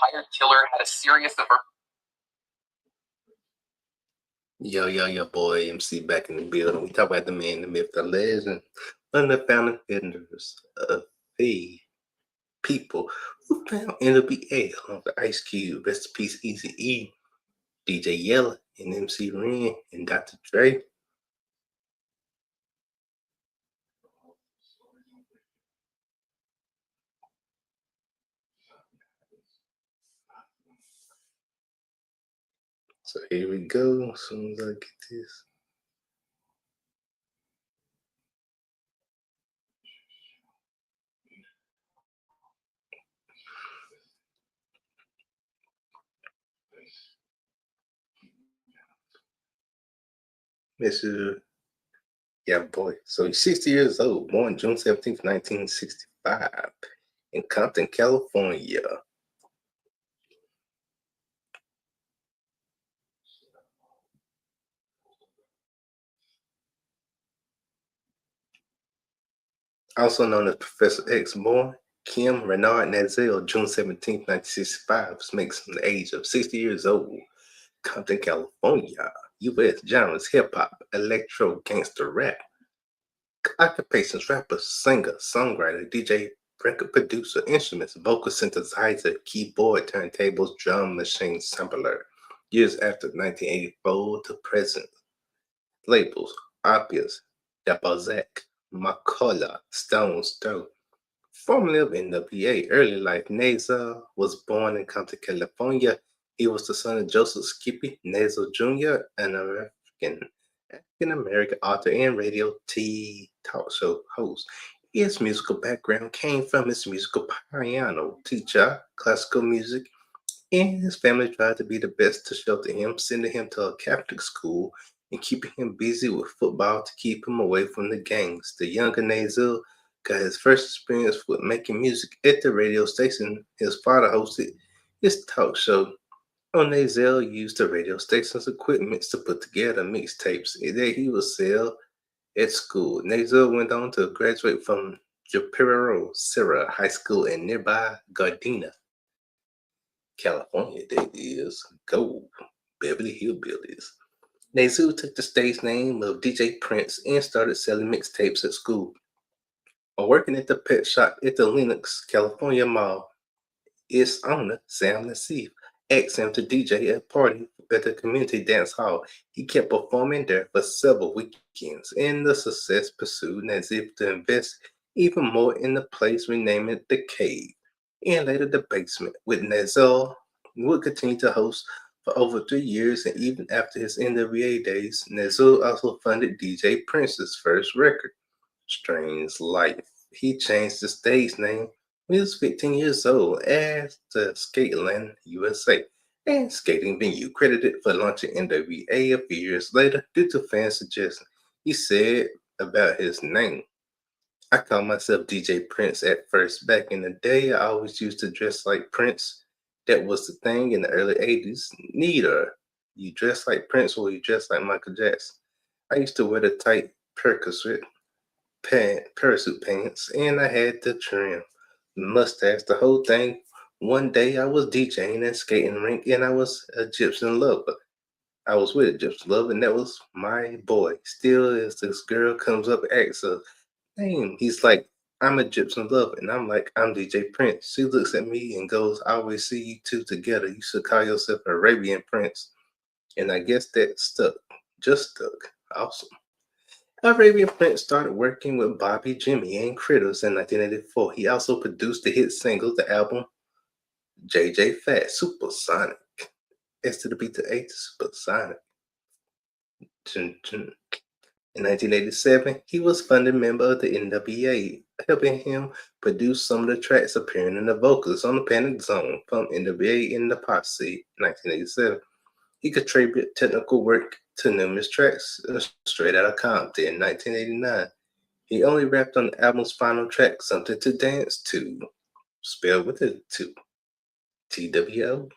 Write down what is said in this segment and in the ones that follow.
hired killer had a serious Yo, boy, MC back in the building. We talk about the man, the myth, the legend, one of the founding vendors of the people who found NBA along with Ice Cube, rest in peace, Easy E, DJ Yella, and MC Ren, and Dr. Dre. So here we go. As soon as I get this. Mr. Yeah, boy. So he's 60 years old, born June 17th, 1965, in Compton, California. Also known as Professor X, born Kim Renard Nazel, June 17th, 1965, makes him the age of 60 years old. Compton, California. U.S. genres hip hop, electro, gangster rap. Occupations rapper, singer, songwriter, DJ, record producer, instruments, vocal synthesizer, keyboard, turntables, drum machine sampler. Years after 1984 to present. Labels, Obvious, Dapazek, Macola, Stones Throw. Formerly of NWA, early life, Nazel was born in Compton, California. He was the son of Joseph Skippy Nazel Jr., an African American author and radio talk show host. His musical background came from his musical piano teacher, classical music, and his family tried to be the best to shelter him, sending him to a Catholic school and keeping him busy with football to keep him away from the gangs. The younger Nazel got his first experience with making music at the radio station his father hosted his talk show. Nazel used the radio station's equipment to put together mixtapes that he would sell at school. Nazel went on to graduate from Japiro Serra High School in nearby Gardena, California. That is go Beverly Hillbillies. Nazel took the stage name of DJ Prince and started selling mixtapes at school. While working at the pet shop at the Lenox, California Mall, its owner, Sam Nassif, asked him to DJ at a party at the community dance hall. He kept performing there for several weekends, and the success pursued Nassif to invest even more in the place, renaming it The Cave, and later The Basement, with Nazel would continue to host for over 3 years, and even after his NWA days, Nazel also funded DJ Prince's first record, Strange Life. He changed the stage name when he was 15 years old as the Skateland USA, and skating venue, credited for launching NWA a few years later due to fan suggestion. He said about his name, I called myself DJ Prince at first. Back in the day, I always used to dress like Prince. That was the thing in the early 80s. Neither you dress like Prince or you dress like Michael Jackson. I used to wear the tight percussit parachute pants, and I had the trim, the mustache, the whole thing. One day I was DJing at skating rink, and I was a Egyptian lover. I was with a gypsy lover, and that was my boy. Still, as this girl comes up and asks her name, he's like, I'm a Egyptian lover, and I'm like, I'm DJ Prince. She looks at me and goes, I always see you two together. You should call yourself Arabian Prince. And I guess that stuck, just stuck. Awesome. Arabian Prince started working with Bobby, Jimmy, and Critters in 1984. He also produced the hit single, the album JJ Fat Supersonic. S to the B to A to Supersonic. In 1987, he was founding member of the NWA, helping him produce some of the tracks appearing in the vocals on the Panic Zone from NWA in the Posse 1987. He contributed technical work to numerous tracks, straight out of Compton in 1989. He only rapped on the album's final track, Something to Dance To, spelled with a 2. TWO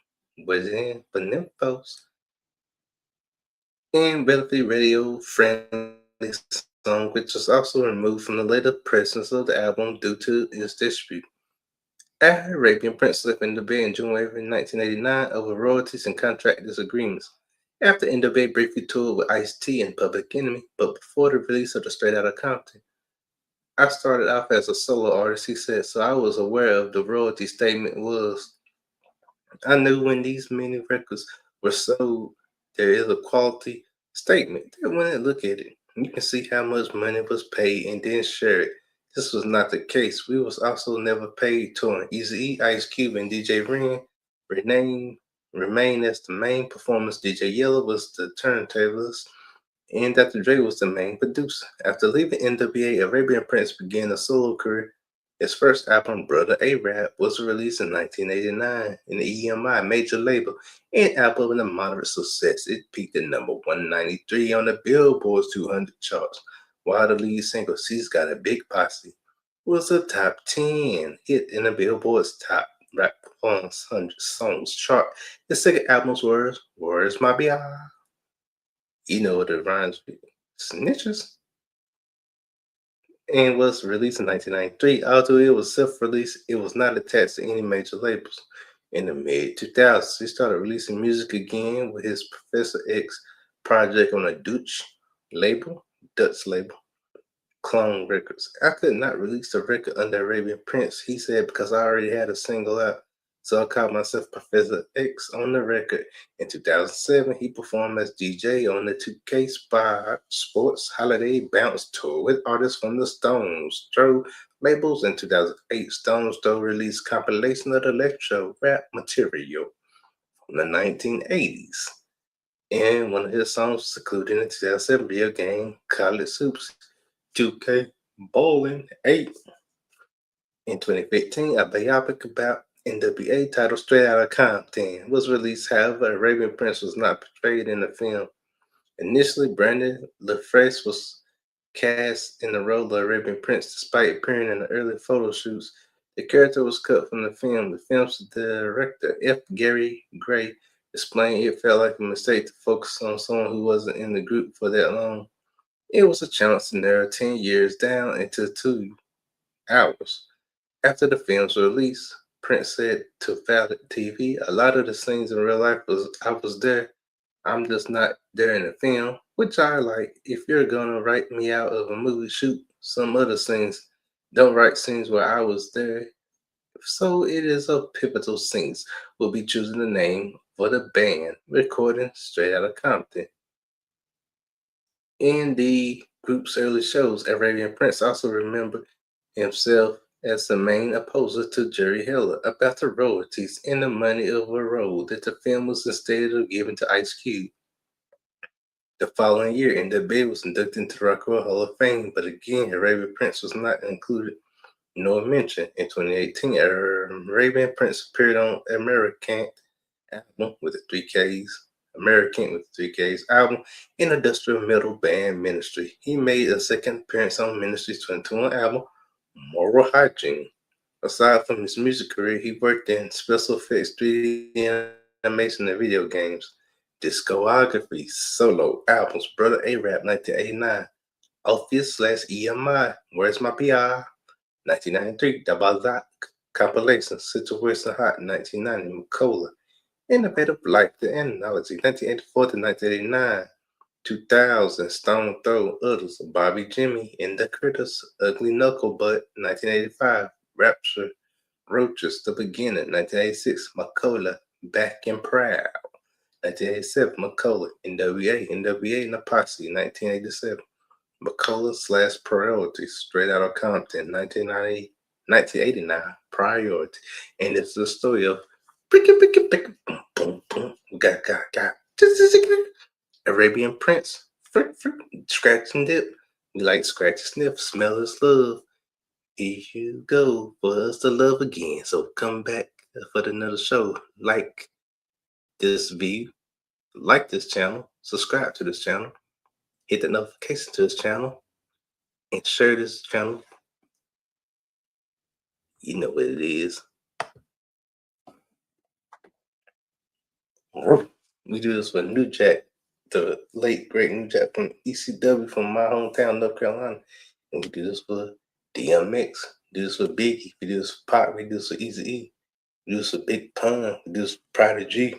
was in for Nymphos. And relatively radio friendly song, which was also removed from the later pressings of the album due to its dispute. Arabian Prince left NWA in January 1989 over royalties and contract disagreements. After NWA briefly toured with Ice-T and Public Enemy, but before the release of the Straight Outta Compton, I started off as a solo artist, he said, so I was aware of the royalty statement was. I knew when these many records were sold, there is a quality statement. Then when I look at it, you can see how much money was paid and then share it. This was not the case. We was also never paid touring. Eazy-E, Ice Cube, and DJ Ren remained as the main performers. DJ Yellow was the turntablist and Dr. Dre was the main producer. After leaving NWA, Arabian Prince began a solo career. His first album, Brother A-Rap, was released in 1989 in the EMI major label, and album with a moderate success. It peaked at number 193 on the Billboard 200 charts, while the lead single, She's Got a Big Posse, was a top 10 hit in the Billboard's top rap 100 songs chart. The second album's words, Where's My B.I.? You know what it rhymes with. Snitches. And was released in 1993. Although it was self-released, it was not attached to any major labels. In the mid-2000s, he started releasing music again with his Professor X project on a Dutch label, Clone Records. I could not release the record under Arabian Prince, he said, because I already had a single out. So I called myself Professor X on the record. In 2007, he performed as DJ on the 2K Sports Holiday Bounce Tour with artists from the Stones Throw labels. In 2008, Stones Throw released compilation of the electro rap material from the 1980s. And one of his songs was included in the 2007 video game College Hoops 2K Bowling 8. In 2015, a biopic about NWA titled Straight Outta Compton was released. However, Arabian Prince was not portrayed in the film. Initially, Brandon LaFresh was cast in the role of Arabian Prince despite appearing in the early photo shoots. The character was cut from the film. The film's director, F. Gary Gray, explained it felt like a mistake to focus on someone who wasn't in the group for that long. It was a challenge to narrow 10 years down into 2 hours. After the film's release, Prince said to Valid TV, a lot of the scenes in real life I was there. I'm just not there in the film, which I like. If you're gonna write me out of a movie, shoot some other scenes. Don't write scenes where I was there. So it is a pivotal scenes. We'll be choosing the name for the band, recording Straight Outta Compton. In the group's early shows, Arabian Prince also remembered himself as the main opposer to Jerry Heller about the royalties and the money of a role that the film was instead of given to Ice Cube. The following year, NWA was inducted into the Rock and Roll Hall of Fame, but again, Arabian Prince was not included nor mentioned. In 2018, Arabian Prince appeared on American album with the 3Ks. American with the 3Ks album in industrial metal band Ministry. He made a second appearance on Ministry's 2021 album, Moral Hygiene. Aside from his music career, he worked in special effects, 3D animation, and video games. Discography, solo albums, Brother A-Rap, 1989, Orpheus/EMI, Where's My PR, 1993, The Balzac compilation, Situation Hot, 1990, Macola, Innovative Life, The Analogy, 1984 to 1989, 2000, Stone Throw, Others, Bobby Jimmy, and the Critters, Ugly Knuckle Butt, 1985, Rapture, Roaches, The Beginning, 1986, Macola, Back and Proud, 1987, Macola, NWA and the Posse, 1987, Macola/Priorities, Straight Outta Compton, 1989, Priority. And it's the story of boom, boom, boom, got, Arabian Prince, scratch and dip. We like scratch and sniff, smell is love. Here you go for us to love again. So come back for another show. Like this view, like this channel, subscribe to this channel, hit the notification to this channel, and share this channel. You know what it is. We do this with New Jack, the late great New Jack from ECW from my hometown, North Carolina. And we do this for DMX, We do this for Biggie. We do this for Pac. We do this for Easy E. We do this for Big Pun. We do this for Prodigy.